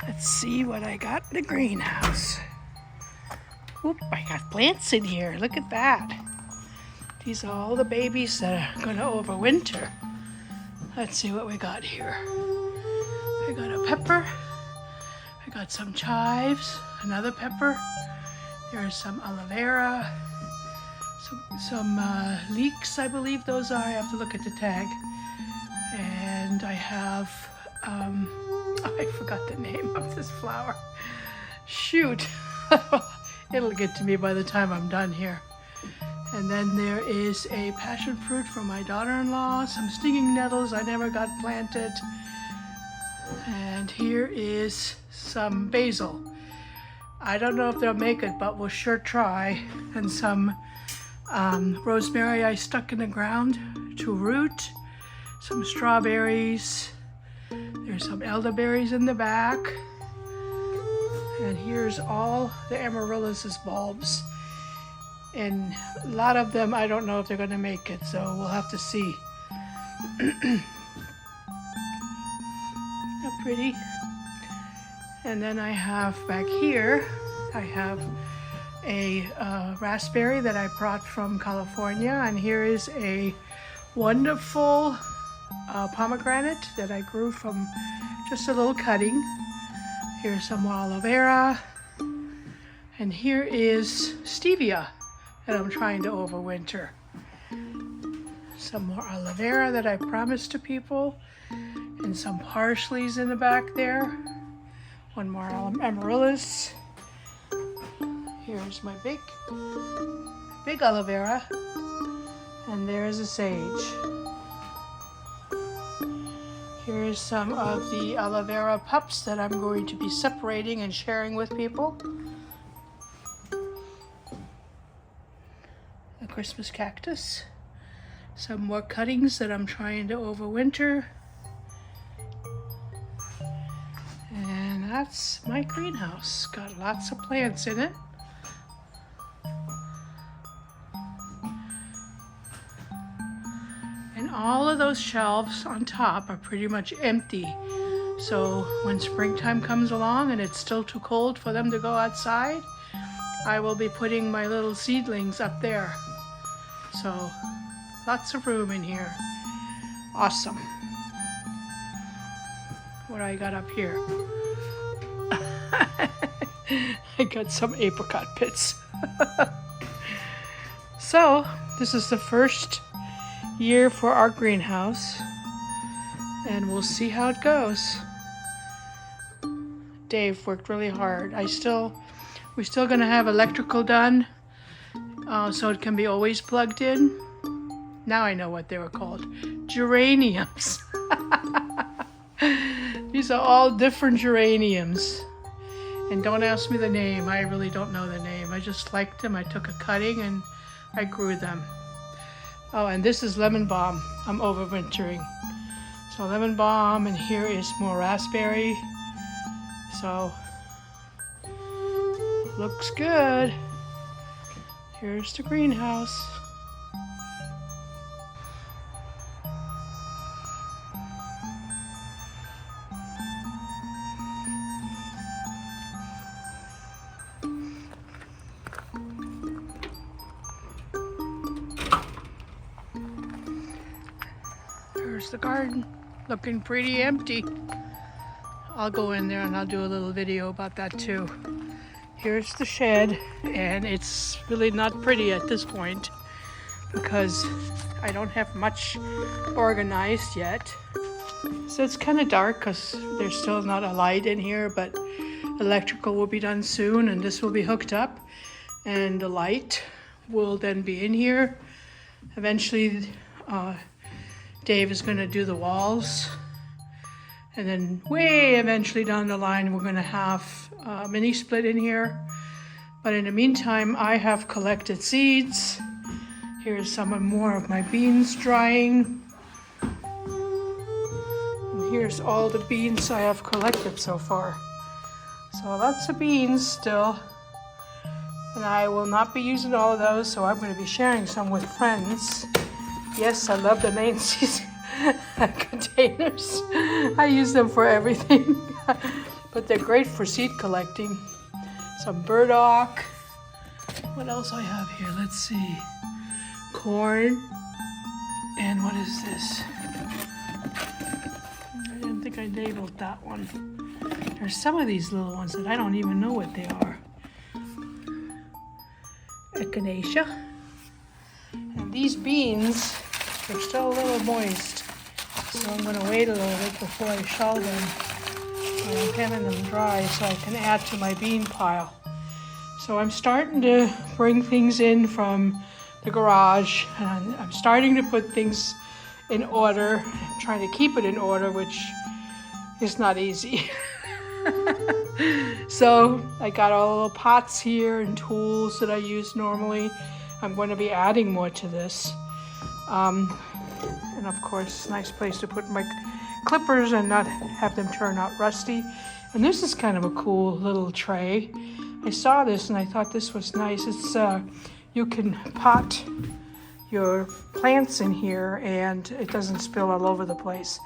Let's see what I got in the greenhouse. Oop, I got plants in here. Look at that. These are all the babies that are gonna overwinter. Let's see what we got here. I got a pepper. I got some chives, another pepper. There's some aloe vera, some leeks, I believe those are. I have to look at the tag. And I have, I forgot the name of this flower. Shoot. It'll get to me by the time I'm done here. And then there is a passion fruit for my daughter-in-law, some stinging nettles I never got planted. And here is some basil. I don't know if they'll make it, but we'll sure try. And some rosemary I stuck in the ground to root. Some strawberries. There's some elderberries in the back. And here's all the amaryllis bulbs. And a lot of them, I don't know if they're going to make it, so we'll have to see. How pretty. And then I have back here, I have a raspberry that I brought from California. And here is a wonderful pomegranate that I grew from just a little cutting. Here's some more aloe vera. And here is stevia that I'm trying to overwinter. Some more aloe vera that I promised to people. And some parsleys in the back there. One more amaryllis. Here's my big aloe vera. And there's a sage. Here's some of the aloe vera pups that I'm going to be separating and sharing with people. A Christmas cactus. Some more cuttings that I'm trying to overwinter. And that's my greenhouse. Got lots of plants in it. And all of those shelves on top are pretty much empty. So when springtime comes along and it's still too cold for them to go outside, I will be putting my little seedlings up there. So lots of room in here. Awesome. What do I got up here? I got some apricot pits. So this is the first year for our greenhouse, and we'll see how it goes. Dave worked really hard. We're still gonna have electrical done, so it can be always plugged in. Now I know what they were called. Geraniums. These are all different geraniums. And don't ask me the name. I really don't know the name. I just liked them. I took a cutting and I grew them. Oh, and this is lemon balm. I'm overwintering. So lemon balm, and here is more raspberry. So, looks good. Here's the greenhouse. There's the garden, looking pretty empty. I'll go in there and I'll do a little video about that too. Here's the shed, and it's really not pretty at this point because I don't have much organized yet. So it's kind of dark because there's still not a light in here, but electrical will be done soon and this will be hooked up and the light will then be in here. Eventually, Dave is going to do the walls, and then way eventually down the line we're going to have a mini split in here. But in the meantime, I have collected seeds. Here's some more of my beans drying. And here's all the beans I have collected so far. So lots of beans still. And I will not be using all of those, so I'm going to be sharing some with friends. Yes, I love the Nancy's containers. I use them for everything. but they're great for seed collecting. Some burdock. What else I have here? Let's see. Corn. And what is this? I didn't think I labeled that one. There's some of these little ones that I don't even know what they are. Echinacea. And these beans are still a little moist, so I'm going to wait a little bit before I shell them. I'm having them dry so I can add to my bean pile. So I'm starting to bring things in from the garage, and I'm starting to put things in order. I'm trying to keep it in order, which is not easy. So I got all the little pots here and tools that I use normally. I'm going to be adding more to this. And of course, nice place to put my clippers and not have them turn out rusty. And this is kind of a cool little tray. I saw this and I thought this was nice. It's you can pot your plants in here and it doesn't spill all over the place.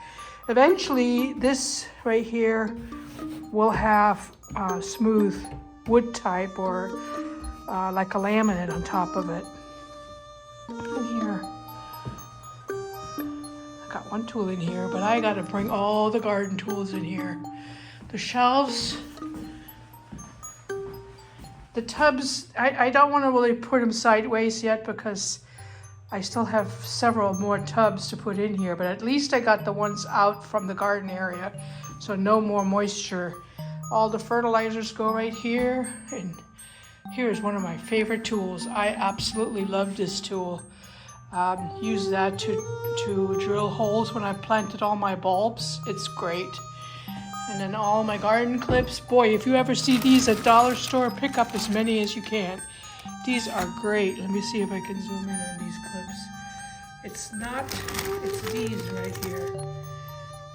Eventually, this right here will have smooth wood type or like a laminate on top of it. In here, I got one tool in here, but I got to bring all the garden tools in here. The shelves, the tubs, I don't want to really put them sideways yet because I still have several more tubs to put in here, but at least I got the ones out from the garden area, so no more moisture. All the fertilizers go right here, and here's one of my favorite tools. I absolutely love this tool. Use that to drill holes when I planted all my bulbs. It's great. And then all my garden clips. Boy, if you ever see these at dollar store, pick up as many as you can. These are great. Let me see if I can zoom in on these clips. It's these right here.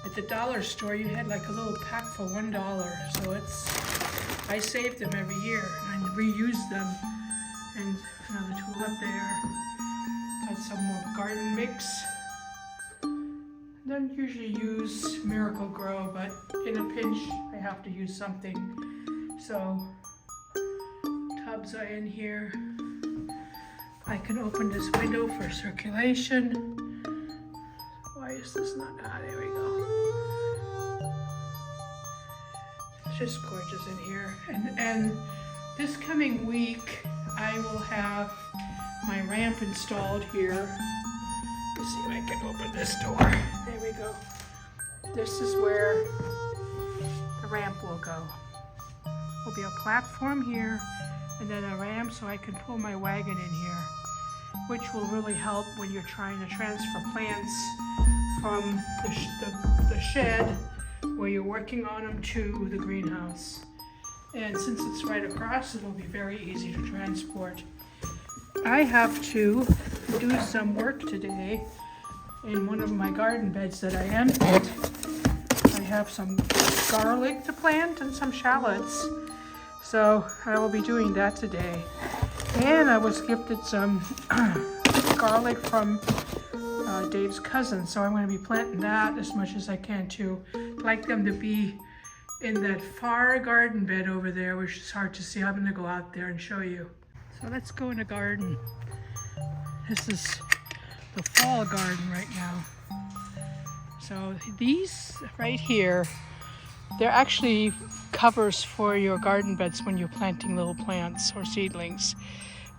At the dollar store, you had like a little pack for $1. So I save them every year and I reuse them. And another tool up there. Got some more garden mix. Don't usually use Miracle-Gro, but in a pinch, I have to use something. So, tubs are in here. I can open this window for circulation. Why is this not? There we go. It's just gorgeous in here. And this coming week, I will have my ramp installed here. Let's see if I can open this door. There we go. This is where the ramp will go. There'll be a platform here and then a ramp so I can pull my wagon in here, which will really help when you're trying to transfer plants from the shed where you're working on them to the greenhouse. And since it's right across, it'll be very easy to transport. I have to do some work today in one of my garden beds that I emptied. I have some garlic to plant and some shallots. So I will be doing that today. And I was gifted some garlic from Dave's cousin. So I'm going to be planting that as much as I can too. I'd like them to be in that far garden bed over there, which is hard to see. I'm going to go out there and show you. So let's go in the garden. This is the fall garden right now. So these right here, they're actually covers for your garden beds when you're planting little plants or seedlings.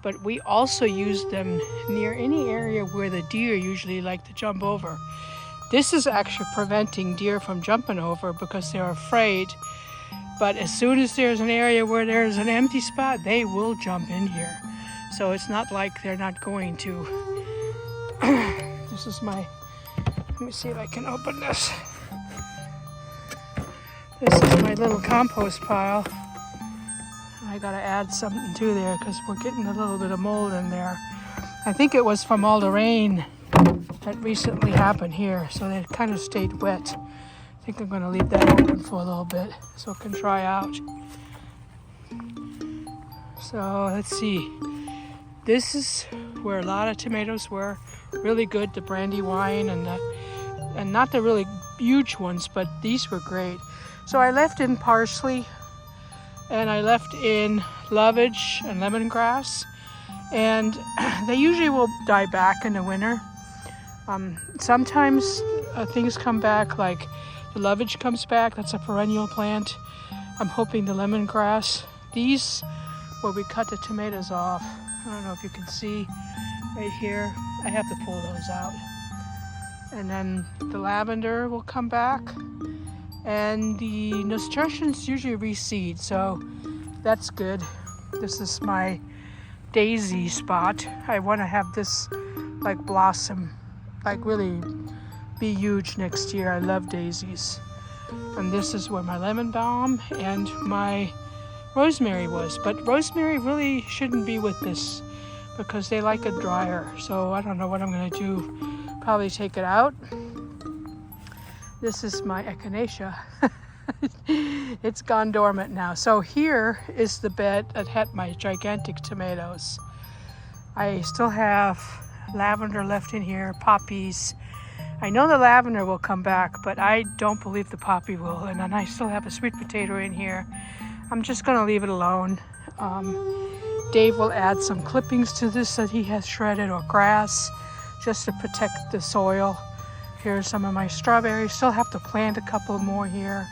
But we also use them near any area where the deer usually like to jump over. This is actually preventing deer from jumping over because they're afraid. But as soon as there's an area where there's an empty spot, they will jump in here. So it's not like they're not going to. This is my, let me see if I can open this. This is my little compost pile. I gotta add something to there because we're getting a little bit of mold in there. I think it was from all the rain that recently happened here, so they kind of stayed wet. I think I'm going to leave that open for a little bit so it can dry out. So let's see. This is where a lot of tomatoes were really good, the Brandywine and not the really huge ones, but these were great. So I left in parsley, and I left in lovage and lemongrass, and they usually will die back in the winter. Sometimes things come back, like the lovage comes back. That's a perennial plant. I'm hoping the lemongrass. These, where we cut the tomatoes off, I don't know if you can see right here. I have to pull those out. And then the lavender will come back. And the nasturtiums usually reseed, so that's good. This is my daisy spot. I want to have this like blossom, like really be huge next year. I love daisies. And this is where my lemon balm and my rosemary was. But rosemary really shouldn't be with this because they like it drier. So I don't know what I'm going to do. Probably take it out. This is my echinacea. It's gone dormant now. So here is the bed that had my gigantic tomatoes. I still have lavender left in here, poppies. I know the lavender will come back, but I don't believe the poppy will. And then I still have a sweet potato in here. I'm just gonna leave it alone. Dave will add some clippings to this that he has shredded, or grass, just to protect the soil. Here's some of my strawberries. Still have to plant a couple more here.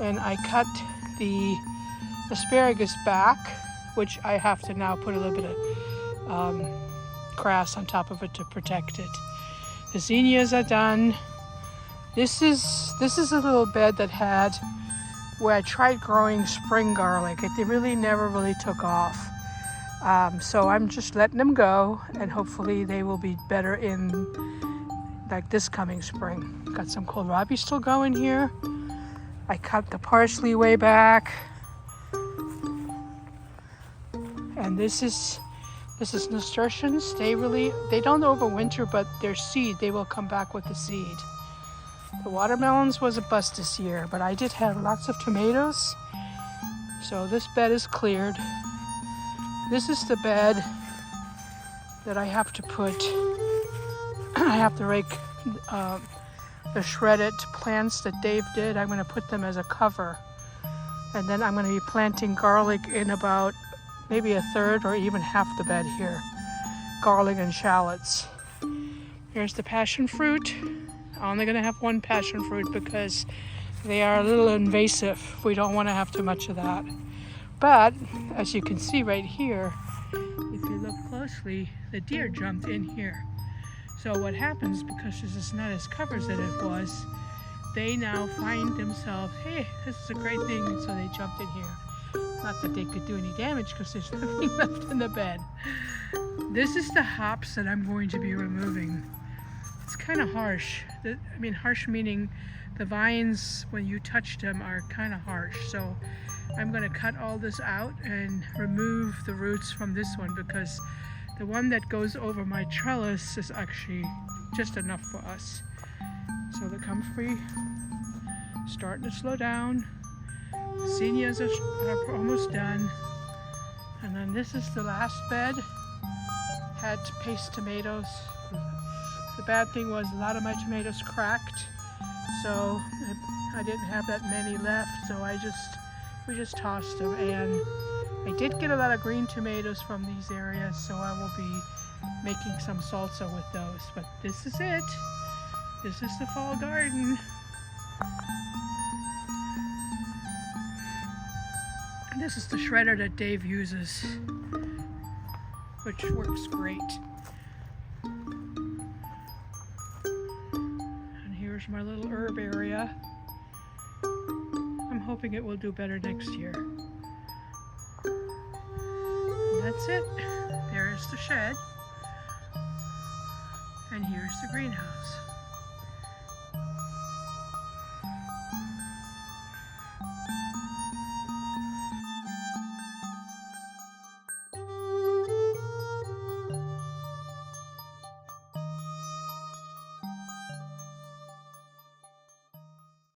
And I cut the asparagus back, which I have to now put a little bit of grass on top of it to protect it. The zinnias are done. This is a little bed that had, where I tried growing spring garlic. It really never took off. So I'm just letting them go, and hopefully they will be better in like this coming spring. Got some kohlrabi still going here. I cut the parsley way back. And this is nasturtiums. They don't overwinter, but their seed, they will come back with the seed. The watermelons was a bust this year, but I did have lots of tomatoes. So this bed is cleared. This is the bed that I have to put, I have to rake the shredded plants that Dave did. I'm going to put them as a cover. And then I'm going to be planting garlic in about maybe a third or even half the bed here. Garlic and shallots. Here's the passion fruit. I'm only going to have one passion fruit because they are a little invasive. We don't want to have too much of that. But as you can see right here, if you look closely, the deer jumped in here. So what happens, because this is not as covered as it was, they now find themselves, hey, this is a great thing, and so they jumped in here. Not that they could do any damage because there's nothing left in the bed. This is the hops that I'm going to be removing. It's kind of harsh. I mean, harsh meaning the vines, when you touch them, are kind of harsh. So I'm going to cut all this out and remove the roots from this one, because the one that goes over my trellis is actually just enough for us. So the comfrey starting to slow down. The zinnias are almost done. And then this is the last bed. Had paste tomatoes. The bad thing was a lot of my tomatoes cracked, so I didn't have that many left, so we just tossed them. And I did get a lot of green tomatoes from these areas, so I will be making some salsa with those. But this is it. This is the fall garden. And this is the shredder that Dave uses, which works great. And here's my little herb area. I'm hoping it will do better next year. And that's it. There is the shed. And here's the greenhouse.